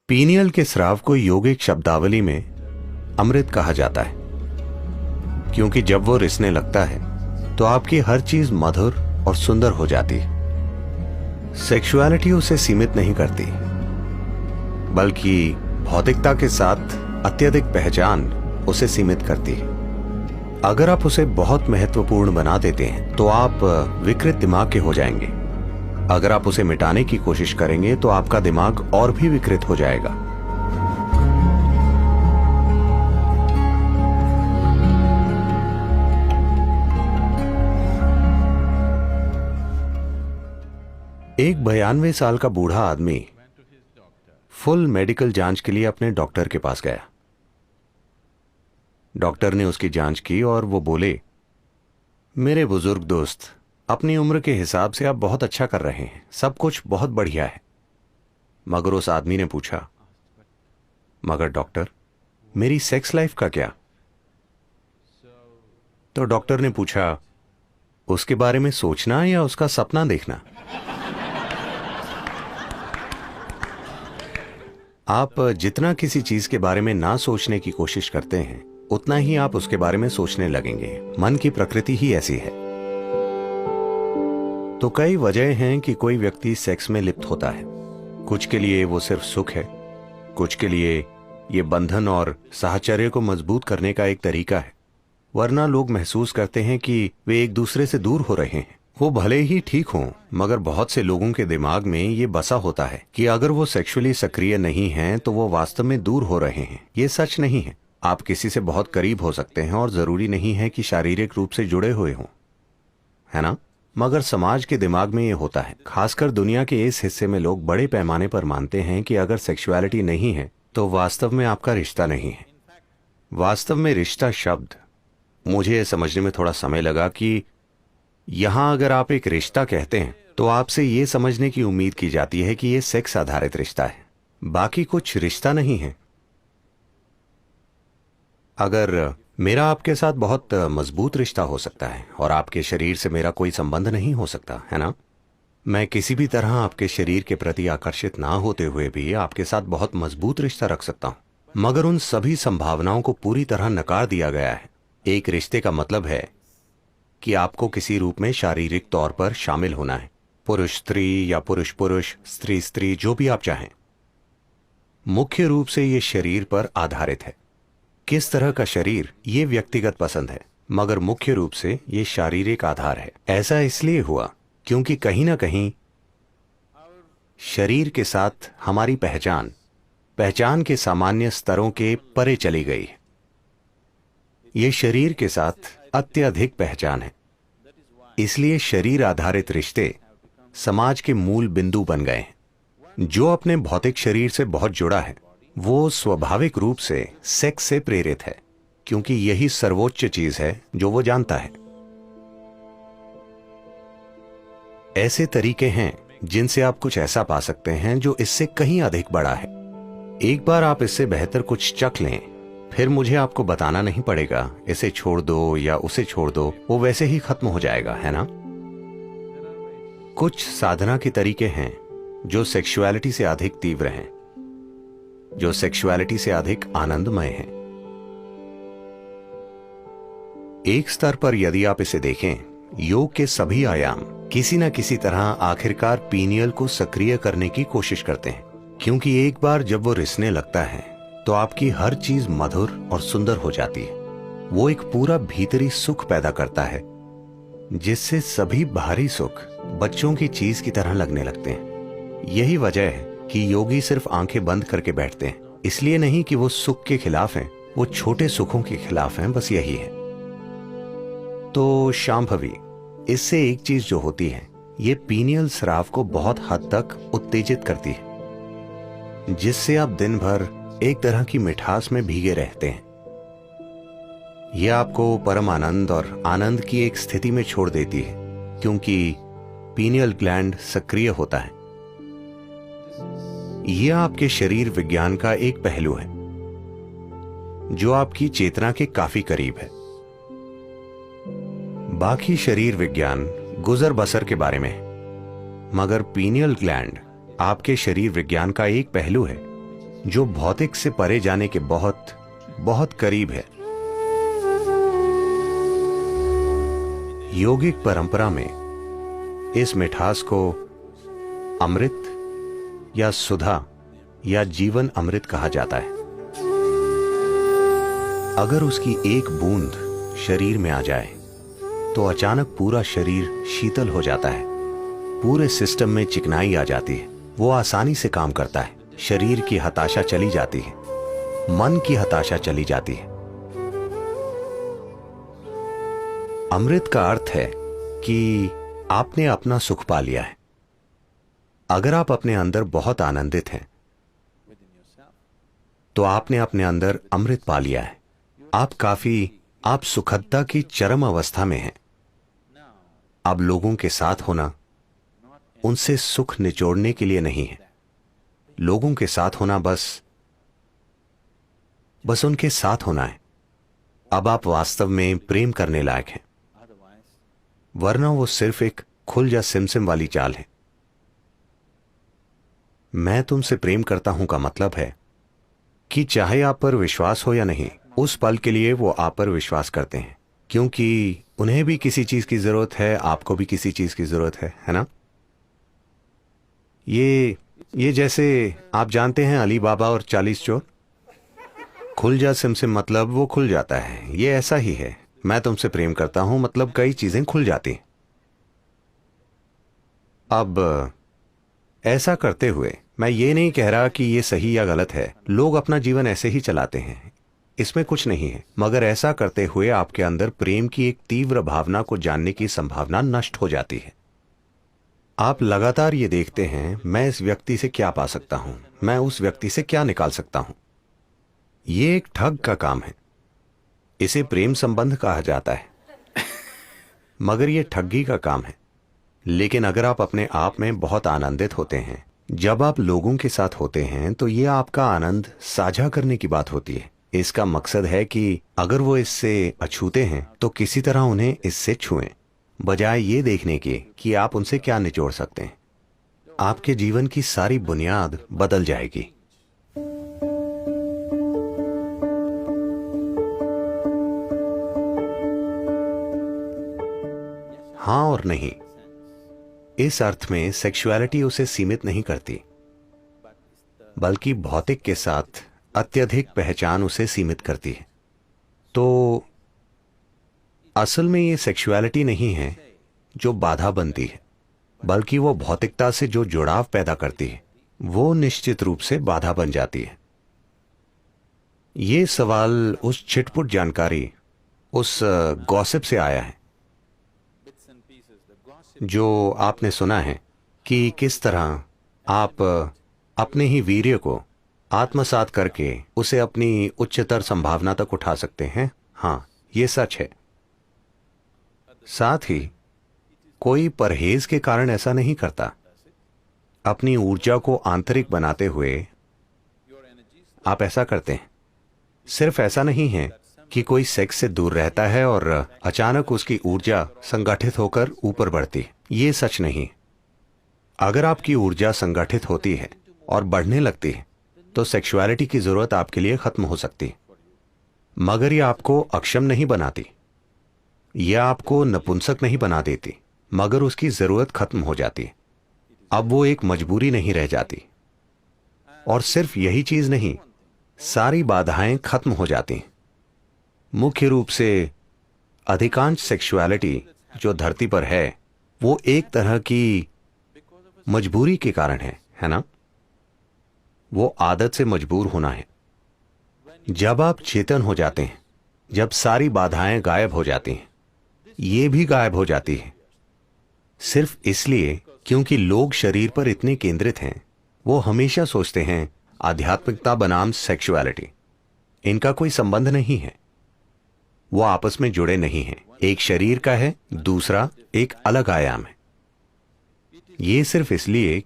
Pineal के स्राव को यौगिक शब्दावली में अमृत कहा जाता है, क्योंकि जब वो रिसने लगता है तो आपकी हर चीज मधुर और सुंदर हो जाती है। सेक्सुअलिटी उसे सीमित नहीं करती, बल्कि भौतिकता के साथ अत्यधिक पहचान उसे सीमित करती है। अगर आप उसे बहुत महत्वपूर्ण बना देते हैं तो आप विकृत दिमाग के हो जाएंगे। अगर आप उसे मिटाने की कोशिश करेंगे तो आपका दिमाग और भी विकृत हो जाएगा। एक 92 साल का बूढ़ा आदमी फुल मेडिकल जांच के लिए अपने डॉक्टर के पास गया। डॉक्टर ने उसकी जांच की और वो बोले, मेरे बुजुर्ग दोस्त, अपनी उम्र के हिसाब से आप बहुत अच्छा कर रहे हैं, सब कुछ बहुत बढ़िया है। मगर उस आदमी ने पूछा, मगर डॉक्टर, मेरी सेक्स लाइफ का क्या? तो डॉक्टर ने पूछा, उसके बारे में सोचना या उसका सपना देखना? आप जितना किसी चीज के बारे में ना सोचने की कोशिश करते हैं, उतना ही आप उसके बारे में सोचने लगेंगे। मन की प्रकृति ही ऐसी है। तो कई वजह हैं कि कोई व्यक्ति सेक्स में लिप्त होता है। कुछ के लिए वो सिर्फ सुख है, कुछ के लिए ये बंधन और साहचर्य को मजबूत करने का एक तरीका है। वरना लोग महसूस करते हैं कि वे एक दूसरे से दूर हो रहे हैं। वो भले ही ठीक हों, मगर बहुत से लोगों के दिमाग में ये बसा होता है कि अगर वो सेक्सुअली सक्रिय नहीं हैं तो वो वास्तव में दूर हो रहे हैं। ये सच नहीं है। आप किसी से बहुत करीब हो सकते हैं और जरूरी नहीं है कि शारीरिक रूप से जुड़े हुए हों, है ना? मगर समाज के दिमाग में ये होता है। खासकर दुनिया के इस हिस्से में लोग बड़े पैमाने पर मानते हैं कि अगर सेक्सुअलिटी नहीं है तो वास्तव में आपका रिश्ता नहीं है। वास्तव में रिश्ता शब्द, मुझे यह समझने में थोड़ा समय लगा कि यहां अगर आप एक रिश्ता कहते हैं तो आपसे ये समझने की उम्मीद की जाती है कि यह सेक्स आधारित रिश्ता है, बाकी कुछ रिश्ता नहीं है। अगर मेरा आपके साथ बहुत मजबूत रिश्ता हो सकता है और आपके शरीर से मेरा कोई संबंध नहीं हो सकता, है ना? मैं किसी भी तरह आपके शरीर के प्रति आकर्षित ना होते हुए भी आपके साथ बहुत मजबूत रिश्ता रख सकता हूं। मगर उन सभी संभावनाओं को पूरी तरह नकार दिया गया है। एक रिश्ते का मतलब है कि आपको किसी रूप में शारीरिक तौर पर शामिल होना है। पुरुष स्त्री या पुरुष पुरुष, स्त्री स्त्री, जो भी आप चाहें। मुख्य रूप से ये शरीर पर आधारित है। किस तरह का शरीर, ये व्यक्तिगत पसंद है, मगर मुख्य रूप से ये शारीरिक आधार है। ऐसा इसलिए हुआ क्योंकि कहीं ना कहीं शरीर के साथ हमारी पहचान के सामान्य स्तरों के परे चली गई है। ये शरीर के साथ अत्यधिक पहचान है। इसलिए शरीर आधारित रिश्ते समाज के मूल बिंदु बन गए हैं। जो अपने भौतिक शरीर से बहुत जुड़ा है वो स्वाभाविक रूप से सेक्स से प्रेरित है, क्योंकि यही सर्वोच्च चीज है जो वो जानता है। ऐसे तरीके हैं जिनसे आप कुछ ऐसा पा सकते हैं जो इससे कहीं अधिक बड़ा है। एक बार आप इससे बेहतर कुछ चख लें, फिर मुझे आपको बताना नहीं पड़ेगा इसे छोड़ दो या उसे छोड़ दो, वो वैसे ही खत्म हो जाएगा, है ना? कुछ साधना के तरीके हैं जो सेक्सुअलिटी से अधिक तीव्र हैं, जो सेक्सुअलिटी से अधिक आनंदमय हैं। एक स्तर पर यदि आप इसे देखें, योग के सभी आयाम किसी न किसी तरह आखिरकार पीनियल को सक्रिय करने की कोशिश करते हैं, क्योंकि एक बार जब वो रिसने लगता है तो आपकी हर चीज मधुर और सुंदर हो जाती है। वो एक पूरा भीतरी सुख पैदा करता है जिससे सभी बाहरी सुख बच्चों की चीज की तरह लगने लगते हैं। यही वजह है कि योगी सिर्फ आंखें बंद करके बैठते हैं। इसलिए नहीं कि वो सुख के खिलाफ हैं, वो छोटे सुखों के खिलाफ हैं, बस यही है। तो शांभवी, इससे एक चीज जो होती है, ये पीनियल स्राव को बहुत हद तक उत्तेजित करती है, जिससे आप दिन भर एक तरह की मिठास में भीगे रहते हैं। यह आपको परम आनंद और आनंद की एक स्थिति में छोड़ देती है, क्योंकि पीनियल ग्लैंड सक्रिय होता है। यह आपके शरीर विज्ञान का एक पहलू है जो आपकी चेतना के काफी करीब है। बाकी शरीर विज्ञान गुजर बसर के बारे में है, मगर पीनियल ग्लैंड आपके शरीर विज्ञान का एक पहलू है जो भौतिक से परे जाने के बहुत बहुत करीब है। योगिक परंपरा में इस मिठास को अमृत या सुधा या जीवन अमृत कहा जाता है। अगर उसकी एक बूंद शरीर में आ जाए तो अचानक पूरा शरीर शीतल हो जाता है, पूरे सिस्टम में चिकनाई आ जाती है, वो आसानी से काम करता है, शरीर की हताशा चली जाती है, मन की हताशा चली जाती है। अमृत का अर्थ है कि आपने अपना सुख पा लिया है। अगर आप अपने अंदर बहुत आनंदित हैं तो आपने अपने अंदर अमृत पा लिया है। आप सुखदता की चरम अवस्था में हैं। अब लोगों के साथ होना उनसे सुख निचोड़ने के लिए नहीं है। लोगों के साथ होना बस उनके साथ होना है। अब आप वास्तव में प्रेम करने लायक हैं, वरना वो सिर्फ एक खुल जा सिमसिम वाली चाल है। मैं तुमसे प्रेम करता हूं का मतलब है कि चाहे आप पर विश्वास हो या नहीं, उस पल के लिए वो आप पर विश्वास करते हैं, क्योंकि उन्हें भी किसी चीज की जरूरत है, आपको भी किसी चीज की जरूरत है ना? ये जैसे आप जानते हैं अली बाबा और 40 चोर। खुल जा सिमसिम मतलब वो खुल जाता है। ये ऐसा ही है। मैं तुमसे प्रेम करता हूं मतलब कई चीजें खुल जाती हैं। अब ऐसा करते हुए मैं ये नहीं कह रहा कि ये सही या गलत है। लोग अपना जीवन ऐसे ही चलाते हैं, इसमें कुछ नहीं है। मगर ऐसा करते हुए आपके अंदर प्रेम की एक तीव्र भावना को जानने की संभावना नष्ट हो जाती है। आप लगातार ये देखते हैं, मैं इस व्यक्ति से क्या पा सकता हूं, मैं उस व्यक्ति से क्या निकाल सकता हूं। ये एक ठग का काम है। इसे प्रेम संबंध कहा जाता है, मगर यह ठगी का काम है। लेकिन अगर आप अपने आप में बहुत आनंदित होते हैं, जब आप लोगों के साथ होते हैं, तो यह आपका आनंद साझा करने की बात होती है। इसका मकसद है कि अगर वो इससे अछूते हैं तो किसी तरह उन्हें इससे छुएं, बजाय ये देखने के कि आप उनसे क्या निचोड़ सकते हैं। आपके जीवन की सारी बुनियाद बदल जाएगी। हाँ और नहीं। इस अर्थ में सेक्सुअलिटी उसे सीमित नहीं करती, बल्कि भौतिक के साथ अत्यधिक पहचान उसे सीमित करती है। तो असल में ये सेक्सुअलिटी नहीं है जो बाधा बनती है, बल्कि वो भौतिकता से जो जुड़ाव पैदा करती है, वो निश्चित रूप से बाधा बन जाती है। ये सवाल उस छिटपुट जानकारी, उस गॉसिप से आया है जो आपने सुना है कि किस तरह आप अपने ही वीर्य को आत्मसात करके उसे अपनी उच्चतर संभावना तक उठा सकते हैं। हाँ, ये सच है। साथ ही कोई परहेज के कारण ऐसा नहीं करता। अपनी ऊर्जा को आंतरिक बनाते हुए आप ऐसा करते हैं। सिर्फ ऐसा नहीं है कि कोई सेक्स से दूर रहता है और अचानक उसकी ऊर्जा संगठित होकर ऊपर बढ़ती है। ये सच नहीं। अगर आपकी ऊर्जा संगठित होती है और बढ़ने लगती है तो सेक्सुअलिटी की जरूरत आपके लिए खत्म हो सकती है, मगर यह आपको अक्षम नहीं बनाती, यह आपको नपुंसक नहीं बना देती, मगर उसकी जरूरत खत्म हो जाती है। अब वो एक मजबूरी नहीं रह जाती। और सिर्फ यही चीज नहीं, सारी बाधाएं खत्म हो जाती हैं। मुख्य रूप से अधिकांश सेक्सुअलिटी जो धरती पर है वो एक तरह की मजबूरी के कारण है ना? वो आदत से मजबूर होना है। जब आप चेतन हो जाते हैं, जब सारी बाधाएं गायब हो जाती हैं, ये भी गायब हो जाती है, सिर्फ इसलिए क्योंकि लोग शरीर पर इतने केंद्रित हैं। वो हमेशा सोचते हैं आध्यात्मिकता बनाम सेक्सुअलिटी, इनका कोई संबंध नहीं है, वो आपस में जुड़े नहीं हैं। एक शरीर का है, दूसरा एक अलग आयाम है। ये सिर्फ इसलिए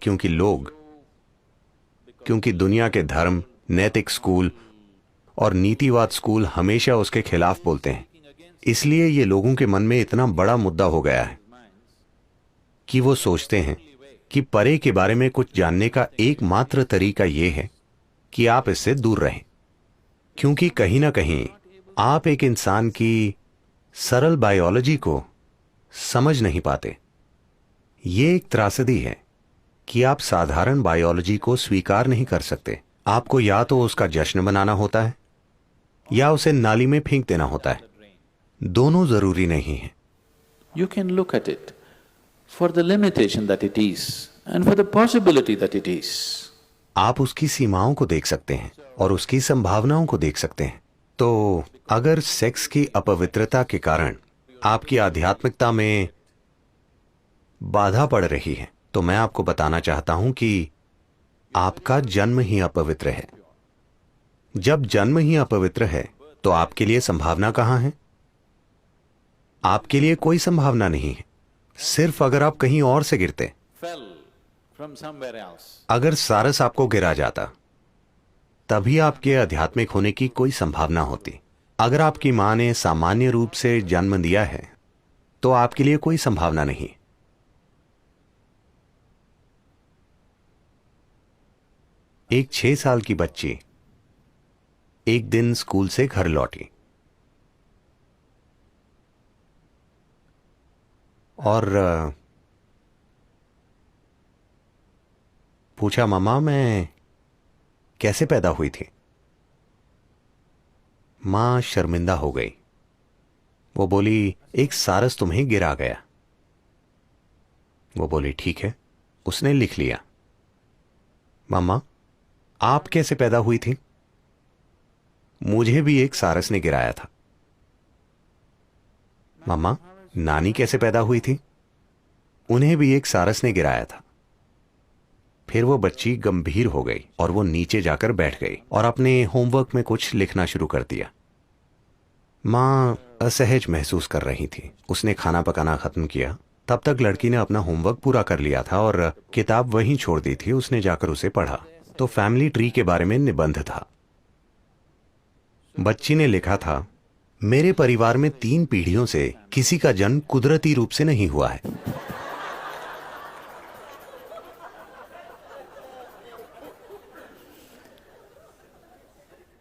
क्योंकि दुनिया के धर्म, नैतिक स्कूल और नीतिवाद स्कूल हमेशा उसके खिलाफ बोलते हैं। इसलिए ये लोगों के मन में इतना बड़ा मुद्दा हो गया है कि वो सोचते हैं कि परे के बारे में कुछ जानने का एकमात्र तरीका यह है कि आप इससे दूर रहें, क्योंकि कहीं ना कहीं आप एक इंसान की सरल बायोलॉजी को समझ नहीं पाते। ये एक त्रासदी है कि आप साधारण बायोलॉजी को स्वीकार नहीं कर सकते। आपको या तो उसका जश्न मनाना होता है या उसे नाली में फेंक देना होता है। दोनों जरूरी नहीं है। You can look at it for the limitation that it is and for the possibility that it is. आप उसकी सीमाओं को देख सकते हैं और उसकी संभावनाओं को देख सकते हैं। तो अगर सेक्स की अपवित्रता के कारण आपकी आध्यात्मिकता में बाधा पड़ रही है, तो मैं आपको बताना चाहता हूं कि आपका जन्म ही अपवित्र है। जब जन्म ही अपवित्र है तो आपके लिए संभावना कहां है? आपके लिए कोई संभावना नहीं है, सिर्फ अगर आप कहीं और से गिरते। Fell from somewhere else. अगर सारस आपको गिरा जाता तभी आपके आध्यात्मिक होने की कोई संभावना होती। अगर आपकी मां ने सामान्य रूप से जन्म दिया है तो आपके लिए कोई संभावना नहीं। एक 6 साल की बच्ची एक दिन स्कूल से घर लौटी और पूछा, मम्मा मैं कैसे पैदा हुई थी? मां शर्मिंदा हो गई। वो बोली, एक सारस तुम्हें गिरा गया। वो बोली, ठीक है। उसने लिख लिया। मम्मा आप कैसे पैदा हुई थी? मुझे भी एक सारस ने गिराया था। मम्मा नानी कैसे पैदा हुई थी? उन्हें भी एक सारस ने गिराया था। फिर वो बच्ची गंभीर हो गई और वो नीचे जाकर बैठ गई और अपने होमवर्क में कुछ लिखना शुरू कर दिया। मां असहज महसूस कर रही थी। उसने खाना पकाना खत्म किया। तब तक लड़की ने अपना होमवर्क पूरा कर लिया था और किताब वहीं छोड़ दी थी। उसने जाकर उसे पढ़ा तो फैमिली ट्री के बारे में निबंध था। बच्ची ने लिखा था, मेरे परिवार में 3 पीढ़ियों से किसी का जन्म कुदरती रूप से नहीं हुआ है।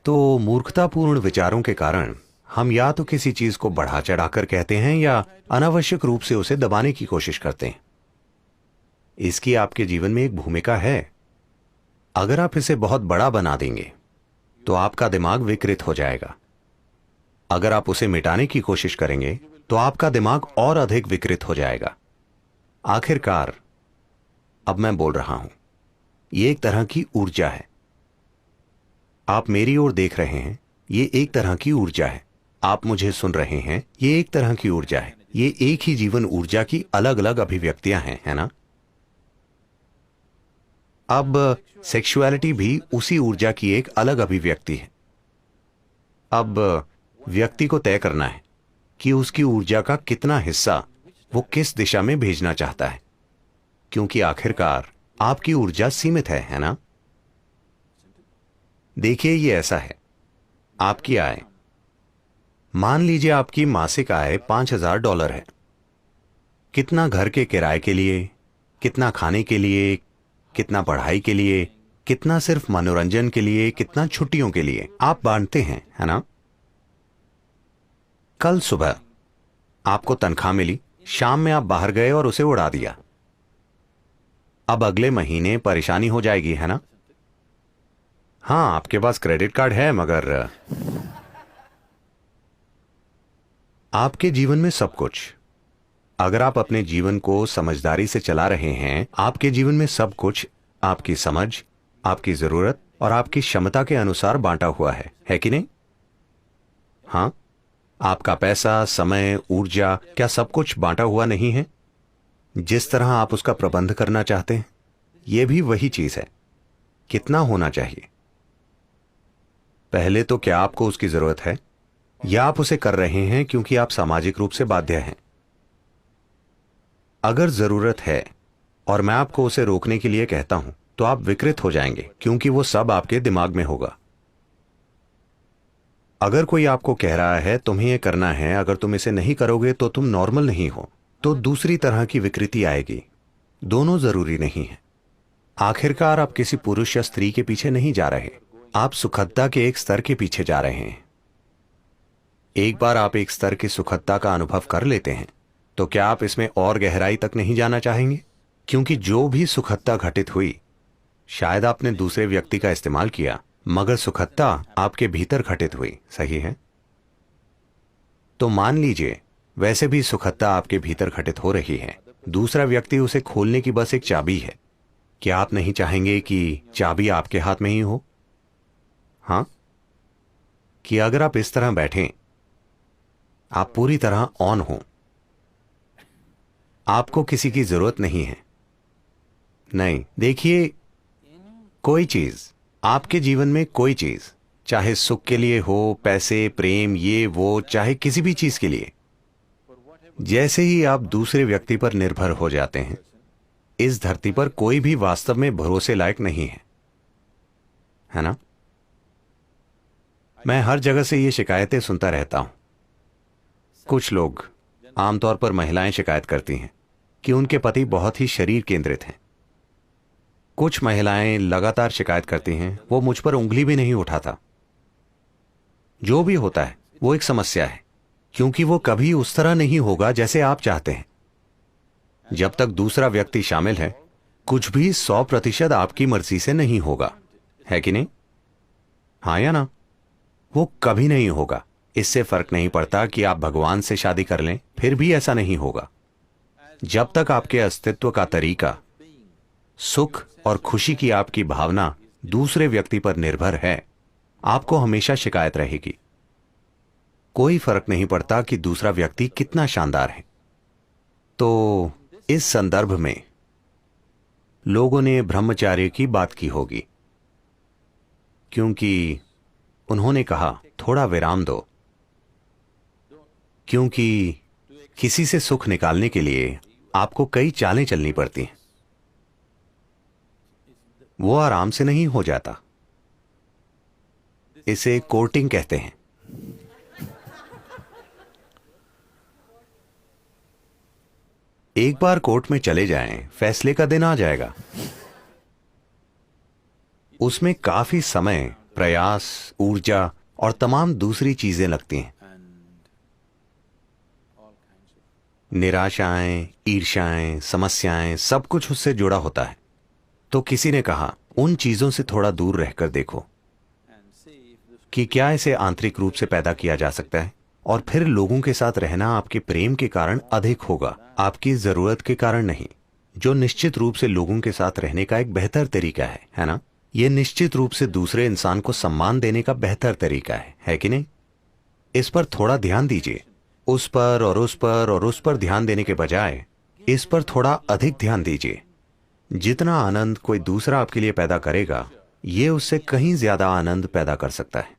तो मूर्खतापूर्ण विचारों के कारण हम या तो किसी चीज को बढ़ा चढ़ाकर कहते हैं या अनावश्यक रूप से उसे दबाने की कोशिश करते हैं। इसकी आपके जीवन में एक भूमिका है। अगर आप इसे बहुत बड़ा बना देंगे तो आपका दिमाग विकृत हो जाएगा। अगर आप उसे मिटाने की कोशिश करेंगे तो आपका दिमाग और अधिक विकृत हो जाएगा। आखिरकार अब मैं बोल रहा हूं, यह एक तरह की ऊर्जा है। आप मेरी ओर देख रहे हैं, ये एक तरह की ऊर्जा है। आप मुझे सुन रहे हैं, ये एक तरह की ऊर्जा है। ये एक ही जीवन ऊर्जा की अलग अलग अभिव्यक्तियां हैं, है ना? अब सेक्सुअलिटी भी उसी ऊर्जा की एक अलग अभिव्यक्ति है। अब व्यक्ति को तय करना है कि उसकी ऊर्जा का कितना हिस्सा वो किस दिशा में भेजना चाहता है, क्योंकि आखिरकार आपकी ऊर्जा सीमित है ना? देखिए, ये ऐसा है। आपकी आय, मान लीजिए आपकी मासिक आय $5000 है। कितना घर के किराए के लिए, कितना खाने के लिए, कितना पढ़ाई के लिए, कितना सिर्फ मनोरंजन के लिए, कितना छुट्टियों के लिए आप बांटते हैं, है ना? कल सुबह आपको तनख्वाह मिली, शाम में आप बाहर गए और उसे उड़ा दिया। अब अगले महीने परेशानी हो जाएगी, है ना? हाँ, आपके पास क्रेडिट कार्ड है, मगर आपके जीवन में सब कुछ, अगर आप अपने जीवन को समझदारी से चला रहे हैं, आपके जीवन में सब कुछ आपकी समझ, आपकी जरूरत और आपकी क्षमता के अनुसार बांटा हुआ है कि नहीं? हाँ, आपका पैसा, समय, ऊर्जा, क्या सब कुछ बांटा हुआ नहीं है? जिस तरह आप उसका प्रबंध करना चाहते हैं, यह भी वही चीज है। कितना होना चाहिए? पहले तो क्या आपको उसकी जरूरत है, या आप उसे कर रहे हैं क्योंकि आप सामाजिक रूप से बाध्य हैं? अगर जरूरत है और मैं आपको उसे रोकने के लिए कहता हूं तो आप विकृत हो जाएंगे, क्योंकि वो सब आपके दिमाग में होगा। अगर कोई आपको कह रहा है तुम्हें यह करना है, अगर तुम इसे नहीं करोगे तो तुम नॉर्मल नहीं हो, तो दूसरी तरह की विकृति आएगी। दोनों जरूरी नहीं है। आखिरकार आप किसी पुरुष या स्त्री के पीछे नहीं जा रहे, आप सुखदता के एक स्तर के पीछे जा रहे हैं। एक बार आप एक स्तर की सुखदता का अनुभव कर लेते हैं तो क्या आप इसमें और गहराई तक नहीं जाना चाहेंगे? क्योंकि जो भी सुखदता घटित हुई, शायद आपने दूसरे व्यक्ति का इस्तेमाल किया, मगर सुखदता आपके भीतर घटित हुई। सही है? तो मान लीजिए वैसे भी सुखदता आपके भीतर घटित हो रही है, दूसरा व्यक्ति उसे खोलने की बस एक चाबी है। क्या आप नहीं चाहेंगे कि चाबी आपके हाथ में ही हो? हां, कि अगर आप इस तरह बैठें, आप पूरी तरह ऑन हो, आपको किसी की जरूरत नहीं है। नहीं, देखिए, कोई चीज आपके जीवन में, कोई चीज चाहे सुख के लिए हो, पैसे, प्रेम, ये वो, चाहे किसी भी चीज के लिए, जैसे ही आप दूसरे व्यक्ति पर निर्भर हो जाते हैं, इस धरती पर कोई भी वास्तव में भरोसे लायक नहीं है ना? मैं हर जगह से ये शिकायतें सुनता रहता हूं। कुछ लोग, आमतौर पर महिलाएं, शिकायत करती हैं कि उनके पति बहुत ही शरीर केंद्रित हैं। कुछ महिलाएं लगातार शिकायत करती हैं, वो मुझ पर उंगली भी नहीं उठाता। जो भी होता है वो एक समस्या है, क्योंकि वो कभी उस तरह नहीं होगा जैसे आप चाहते हैं। जब तक दूसरा व्यक्ति शामिल है, कुछ भी 100% आपकी मर्जी से नहीं होगा, है कि नहीं? हाँ या ना? वो कभी नहीं होगा। इससे फर्क नहीं पड़ता कि आप भगवान से शादी कर लें, फिर भी ऐसा नहीं होगा। जब तक आपके अस्तित्व का तरीका, सुख और खुशी की आपकी भावना दूसरे व्यक्ति पर निर्भर है, आपको हमेशा शिकायत रहेगी। कोई फर्क नहीं पड़ता कि दूसरा व्यक्ति कितना शानदार है। तो इस संदर्भ में लोगों ने ब्रह्मचार्य की बात की होगी, क्योंकि उन्होंने कहा थोड़ा विराम दो, क्योंकि किसी से सुख निकालने के लिए आपको कई चालें चलनी पड़ती हैं। वो आराम से नहीं हो जाता। इसे कोर्टिंग कहते हैं। एक बार कोर्ट में चले जाएं, फैसले का दिन आ जाएगा। उसमें काफी समय, प्रयास, ऊर्जा और तमाम दूसरी चीजें लगती हैं। निराशाएं, ईर्ष्याएं, समस्याएं, सब कुछ उससे जुड़ा होता है। तो किसी ने कहा, उन चीजों से थोड़ा दूर रहकर देखो कि क्या इसे आंतरिक रूप से पैदा किया जा सकता है, और फिर लोगों के साथ रहना आपके प्रेम के कारण अधिक होगा, आपकी जरूरत के कारण नहीं, जो निश्चित रूप से लोगों के साथ रहने का एक बेहतर तरीका है ना? यह निश्चित रूप से दूसरे इंसान को सम्मान देने का बेहतर तरीका है कि नहीं? इस पर थोड़ा ध्यान दीजिए। उस पर और उस पर और उस पर ध्यान देने के बजाय इस पर थोड़ा अधिक ध्यान दीजिए। जितना आनंद कोई दूसरा आपके लिए पैदा करेगा, यह उससे कहीं ज्यादा आनंद पैदा कर सकता है।